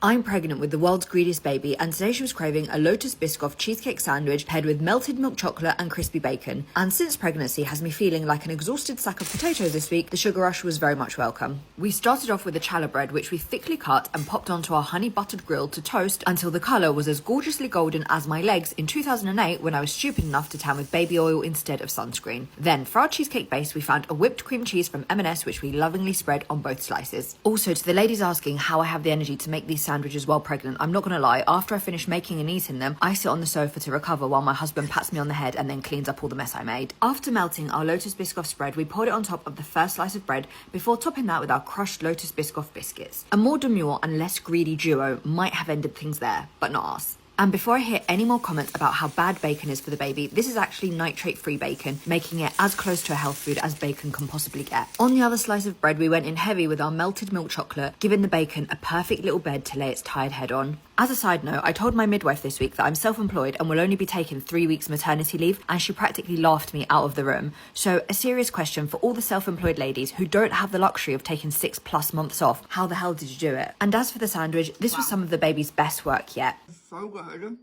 I'm pregnant with the world's greediest baby, and today she was craving a Lotus Biscoff cheesecake sandwich paired with melted milk chocolate and crispy bacon. And since pregnancy has me feeling like an exhausted sack of potatoes this week, the sugar rush was very much welcome. We started off with a challah bread, which we thickly cut and popped onto our honey buttered grill to toast until the colour was as gorgeously golden as my legs in 2008 when I was stupid enough to tan with baby oil instead of sunscreen. Then for our cheesecake base, we found a whipped cream cheese from M&S, which we lovingly spread on both slices. Also, to the ladies asking how I have the energy to make these sandwiches while pregnant, I'm not gonna lie, after I finish making and eating them, I sit on the sofa to recover while my husband pats me on the head and then cleans up all the mess I made. After melting our Lotus Biscoff spread, we poured it on top of the first slice of bread before topping that with our crushed Lotus Biscoff biscuits. A more demure and less greedy duo might have ended things there, but not us. And before I hear any more comments about how bad bacon is for the baby, this is actually nitrate-free bacon, making it as close to a health food as bacon can possibly get. On the other slice of bread, we went in heavy with our melted milk chocolate, giving the bacon a perfect little bed to lay its tired head on. As a side note, I told my midwife this week that I'm self-employed and will only be taking 3 weeks maternity leave, and she practically laughed me out of the room. So a serious question for all the self-employed ladies who don't have the luxury of taking 6+ months off. How the hell did you do it? And as for the sandwich, this was some of the baby's best work yet. So good.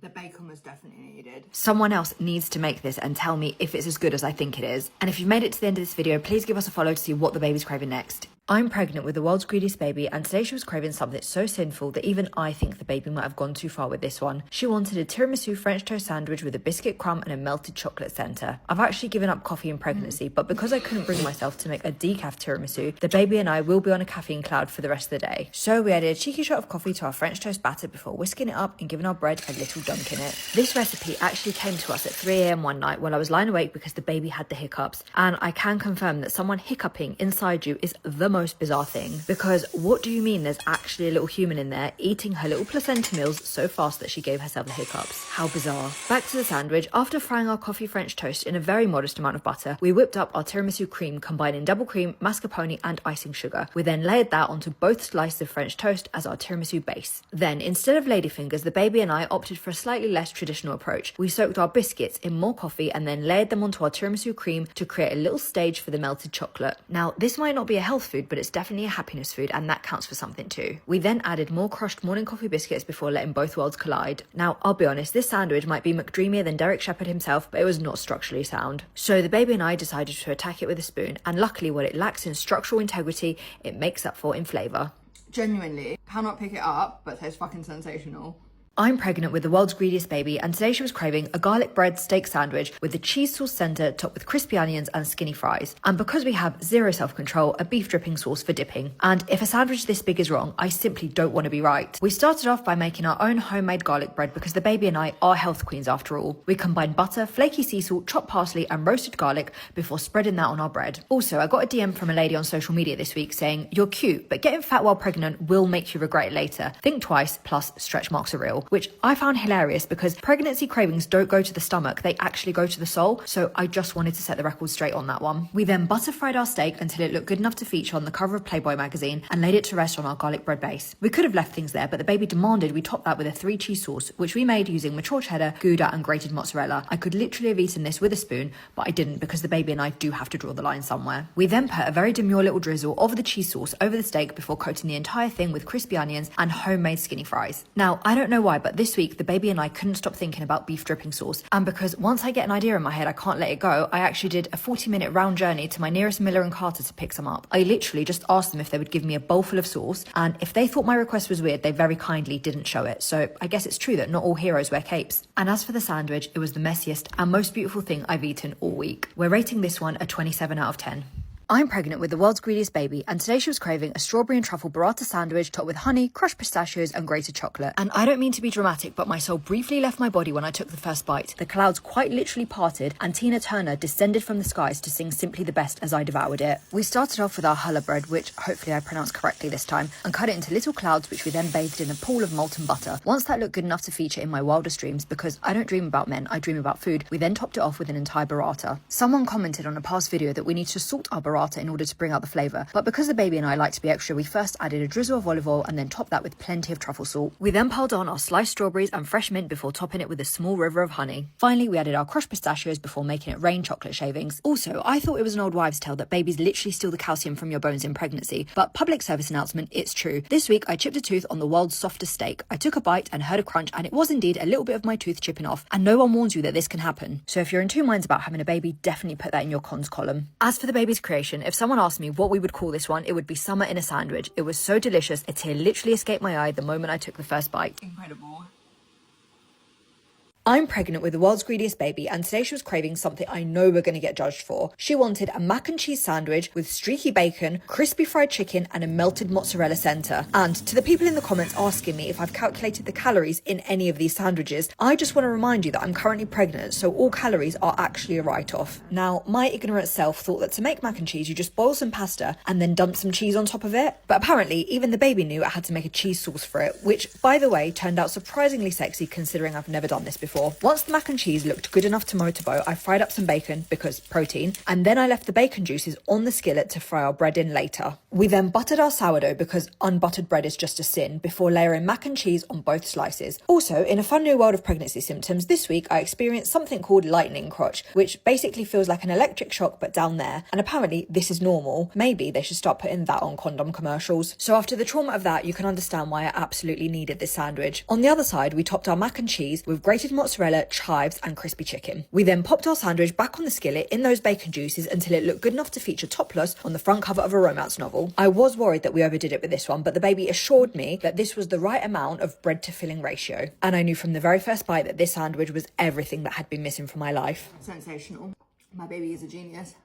The bacon was definitely needed. Someone else needs to make this and tell me if it's as good as I think it is. And if you've made it to the end of this video, please give us a follow to see what the baby's craving next. I'm pregnant with the world's greediest baby, and today she was craving something so sinful that even I think the baby might have gone too far with this one. She wanted a tiramisu French toast sandwich with a biscuit crumb and a melted chocolate centre. I've actually given up coffee in pregnancy, but because I couldn't bring myself to make a decaf tiramisu, the baby and I will be on a caffeine cloud for the rest of the day. So we added a cheeky shot of coffee to our French toast batter before whisking it up and giving our bread a little dunk in it. This recipe actually came to us at 3 a.m. one night while I was lying awake because the baby had the hiccups, and I can confirm that someone hiccuping inside you is the most bizarre thing. Because what do you mean there's actually a little human in there eating her little placenta meals so fast that she gave herself the hiccups? How bizarre. Back to the sandwich. After frying our coffee French toast in a very modest amount of butter, we whipped up our tiramisu cream combining double cream, mascarpone and icing sugar. We then layered that onto both slices of French toast as our tiramisu base. Then, instead of ladyfingers, the baby and I opted for a slightly less traditional approach. We soaked our biscuits in more coffee and then layered them onto our tiramisu cream to create a little stage for the melted chocolate. Now, this might not be a health food, but it's definitely a happiness food, and that counts for something too. We then added more crushed morning coffee biscuits before letting both worlds collide. Now, I'll be honest, this sandwich might be McDreamier than Derek Shepherd himself, but it was not structurally sound. So the baby and I decided to attack it with a spoon, and luckily what it lacks in structural integrity, it makes up for in flavour. Genuinely, cannot pick it up, but tastes fucking sensational. I'm pregnant with the world's greediest baby, and today she was craving a garlic bread steak sandwich with the cheese sauce centre topped with crispy onions and skinny fries. And because we have zero self-control, a beef dripping sauce for dipping. And if a sandwich this big is wrong, I simply don't want to be right. We started off by making our own homemade garlic bread because the baby and I are health queens after all. We combined butter, flaky sea salt, chopped parsley and roasted garlic before spreading that on our bread. Also, I got a DM from a lady on social media this week saying, "You're cute, but getting fat while pregnant will make you regret it later. Think twice, plus stretch marks are real." Which I found hilarious because pregnancy cravings don't go to the stomach, they actually go to the soul, so I just wanted to set the record straight on that one. We then butter fried our steak until it looked good enough to feature on the cover of Playboy magazine and laid it to rest on our garlic bread base. We could have left things there, but the baby demanded we top that with a 3 cheese sauce, which we made using mature cheddar, Gouda and grated mozzarella. I could literally have eaten this with a spoon, but I didn't because the baby and I do have to draw the line somewhere. We then put a very demure little drizzle of the cheese sauce over the steak before coating the entire thing with crispy onions and homemade skinny fries. Now, I don't know why, but this week the baby and I couldn't stop thinking about beef dripping sauce, and because once I get an idea in my head I can't let it go, I actually did a 40-minute round journey to my nearest Miller and Carter to pick some up. I literally just asked them if they would give me a bowl full of sauce, and if they thought my request was weird, they very kindly didn't show it. So I guess it's true that not all heroes wear capes. And as for the sandwich, it was the messiest and most beautiful thing I've eaten all week. We're rating this one a 27 out of 10. I'm pregnant with the world's greediest baby, and today she was craving a strawberry and truffle burrata sandwich topped with honey, crushed pistachios and grated chocolate. And I don't mean to be dramatic, but my soul briefly left my body when I took the first bite. The clouds quite literally parted and Tina Turner descended from the skies to sing Simply the Best as I devoured it. We started off with our challah bread, which hopefully I pronounced correctly this time, and cut it into little clouds which we then bathed in a pool of molten butter. Once that looked good enough to feature in my wildest dreams, because I don't dream about men, I dream about food, we then topped it off with an entire burrata. Someone commented on a past video that we need to salt our burrata burrata in order to bring out the flavour, but because the baby and I like to be extra, we first added a drizzle of olive oil and then topped that with plenty of truffle salt. We then piled on our sliced strawberries and fresh mint before topping it with a small river of honey. Finally, we added our crushed pistachios before making it rain chocolate shavings. Also, I thought it was an old wives' tale that babies literally steal the calcium from your bones in pregnancy, but public service announcement, it's true. This week, I chipped a tooth on the world's softest steak. I took a bite and heard a crunch, and it was indeed a little bit of my tooth chipping off, and no one warns you that this can happen. So if you're in two minds about having a baby, definitely put that in your cons column. As for the baby's creation, if someone asked me what we would call this one, it would be summer in a sandwich. It was so delicious, a tear literally escaped my eye the moment I took the first bite. Incredible. I'm pregnant with the world's greediest baby, and today she was craving something I know we're going to get judged for. She wanted a mac and cheese sandwich with streaky bacon, crispy fried chicken, and a melted mozzarella centre. And to the people in the comments asking me if I've calculated the calories in any of these sandwiches, I just want to remind you that I'm currently pregnant, so all calories are actually a write-off. Now, my ignorant self thought that to make mac and cheese, you just boil some pasta and then dump some cheese on top of it. But apparently, even the baby knew I had to make a cheese sauce for it, which, by the way, turned out surprisingly sexy considering I've never done this before. Once the mac and cheese looked good enough to motorboat, I fried up some bacon, because protein, and then I left the bacon juices on the skillet to fry our bread in later. We then buttered our sourdough, because unbuttered bread is just a sin, before layering mac and cheese on both slices. Also, in a fun new world of pregnancy symptoms, this week I experienced something called lightning crotch, which basically feels like an electric shock but down there, and apparently this is normal. Maybe they should start putting that on condom commercials. So after the trauma of that, you can understand why I absolutely needed this sandwich. On the other side, we topped our mac and cheese with grated mozzarella, chives and crispy chicken. We then popped our sandwich back on the skillet in those bacon juices until it looked good enough to feature topless on the front cover of a romance novel. I was worried that we overdid it with this one, but the baby assured me that this was the right amount of bread to filling ratio. And I knew from the very first bite that this sandwich was everything that had been missing from my life. Sensational. My baby is a genius.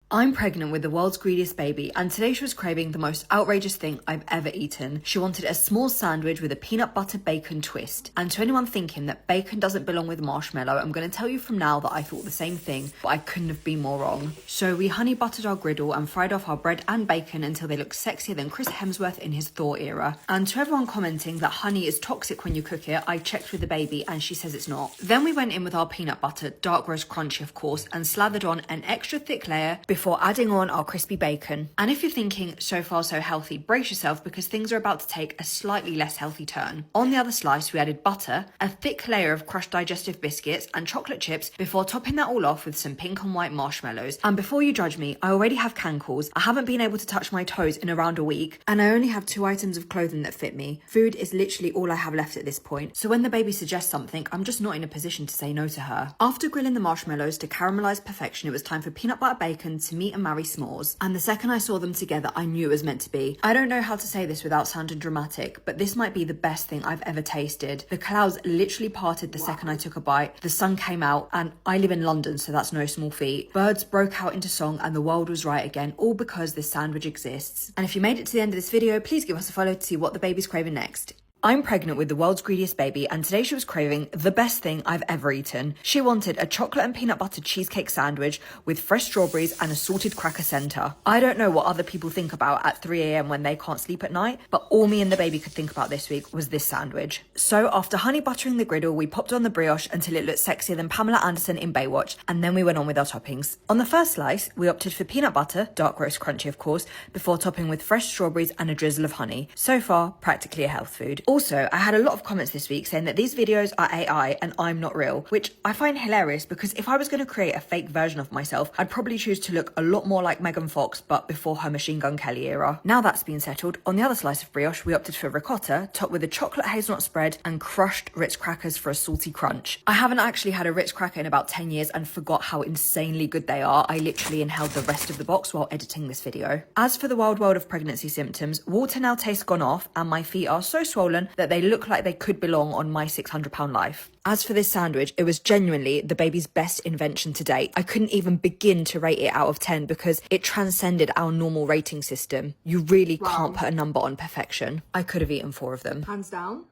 I'm pregnant with the world's greediest baby, and today she was craving the most outrageous thing I've ever eaten. She wanted a small sandwich with a peanut butter bacon twist. And to anyone thinking that bacon doesn't belong with marshmallow, I'm going to tell you from now that I thought the same thing, but I couldn't have been more wrong. So we honey buttered our griddle and fried off our bread and bacon until they looked sexier than Chris Hemsworth in his Thor era. And to everyone commenting that honey is toxic when you cook it, I checked with the baby and she says it's not. Then we went in with our peanut butter, dark roast crunchy of course, and slathered on an extra thick layer before adding on our crispy bacon. And if you're thinking, so far so healthy, brace yourself because things are about to take a slightly less healthy turn. On the other slice, we added butter, a thick layer of crushed digestive biscuits, and chocolate chips before topping that all off with some pink and white marshmallows. And before you judge me, I already have cankles, I haven't been able to touch my toes in around a week, and I only have 2 items of clothing that fit me. Food is literally all I have left at this point, so when the baby suggests something, I'm just not in a position to say no to her. After grilling the marshmallows to caramelize perfection, it was time for peanut butter bacon to meet and marry s'mores. And the second I saw them together, I knew it was meant to be. I don't know how to say this without sounding dramatic, but this might be the best thing I've ever tasted. The clouds literally parted the second I took a bite. The sun came out, and I live in London, so that's no small feat. Birds broke out into song and the world was right again, all because this sandwich exists. And if you made it to the end of this video, please give us a follow to see what the baby's craving next. I'm pregnant with the world's greediest baby, and today she was craving the best thing I've ever eaten. She wanted a chocolate and peanut butter cheesecake sandwich with fresh strawberries and a salted cracker centre. I don't know what other people think about at 3 a.m. when they can't sleep at night, but all me and the baby could think about this week was this sandwich. So after honey buttering the griddle, we popped on the brioche until it looked sexier than Pamela Anderson in Baywatch, and then we went on with our toppings. On the first slice, we opted for peanut butter, dark roast crunchy of course, before topping with fresh strawberries and a drizzle of honey. So far, practically a health food. Also, I had a lot of comments this week saying that these videos are AI and I'm not real, which I find hilarious because if I was going to create a fake version of myself, I'd probably choose to look a lot more like Megan Fox, but before her Machine Gun Kelly era. Now that's been settled, on the other slice of brioche, we opted for ricotta, topped with a chocolate hazelnut spread and crushed Ritz crackers for a salty crunch. I haven't actually had a Ritz cracker in about 10 years and forgot how insanely good they are. I literally inhaled the rest of the box while editing this video. As for the wild world of pregnancy symptoms, water now tastes gone off and my feet are so swollen that they look like they could belong on my 600-pound life. As for this sandwich, it was genuinely the baby's best invention to date. I couldn't even begin to rate it out of 10 because it transcended our normal rating system. You really can't put a number on perfection. I could have eaten 4 of them. Hands down,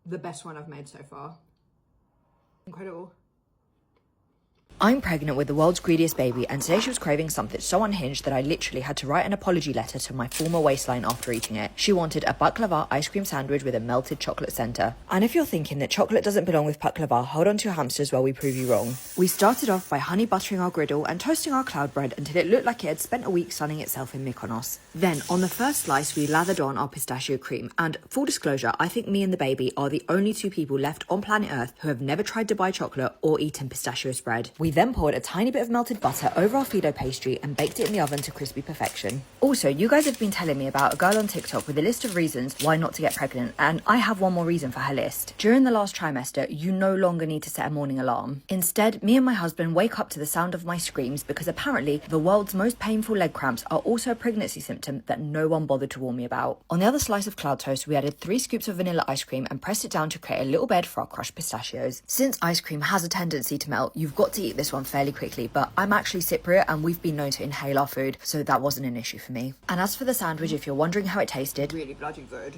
the best one I've made so far. Incredible. I'm pregnant with the world's greediest baby, and today she was craving something so unhinged that I literally had to write an apology letter to my former waistline after eating it. She wanted a baklava ice cream sandwich with a melted chocolate centre. And if you're thinking that chocolate doesn't belong with baklava, hold on to your hamsters while we prove you wrong. We started off by honey buttering our griddle and toasting our cloud bread until it looked like it had spent a week sunning itself in Mykonos. Then, on the first slice, we lathered on our pistachio cream, and full disclosure, I think me and the baby are the only two people left on planet Earth who have never tried Dubai chocolate or eaten pistachio spread. We then poured a tiny bit of melted butter over our Fido pastry and baked it in the oven to crispy perfection. Also, you guys have been telling me about a girl on TikTok with a list of reasons why not to get pregnant, and I have one more reason for her list. During the last trimester, you no longer need to set a morning alarm. Instead, me and my husband wake up to the sound of my screams because apparently the world's most painful leg cramps are also a pregnancy symptom that no one bothered to warn me about. On the other slice of cloud toast, we added 3 scoops of vanilla ice cream and pressed it down to create a little bed for our crushed pistachios. Since ice cream has a tendency to melt, you've got to eat this one fairly quickly, but I'm actually Cypriot and we've been known to inhale our food, so that wasn't an issue for me. And as for the sandwich, if you're wondering how it tasted, Really bloody good.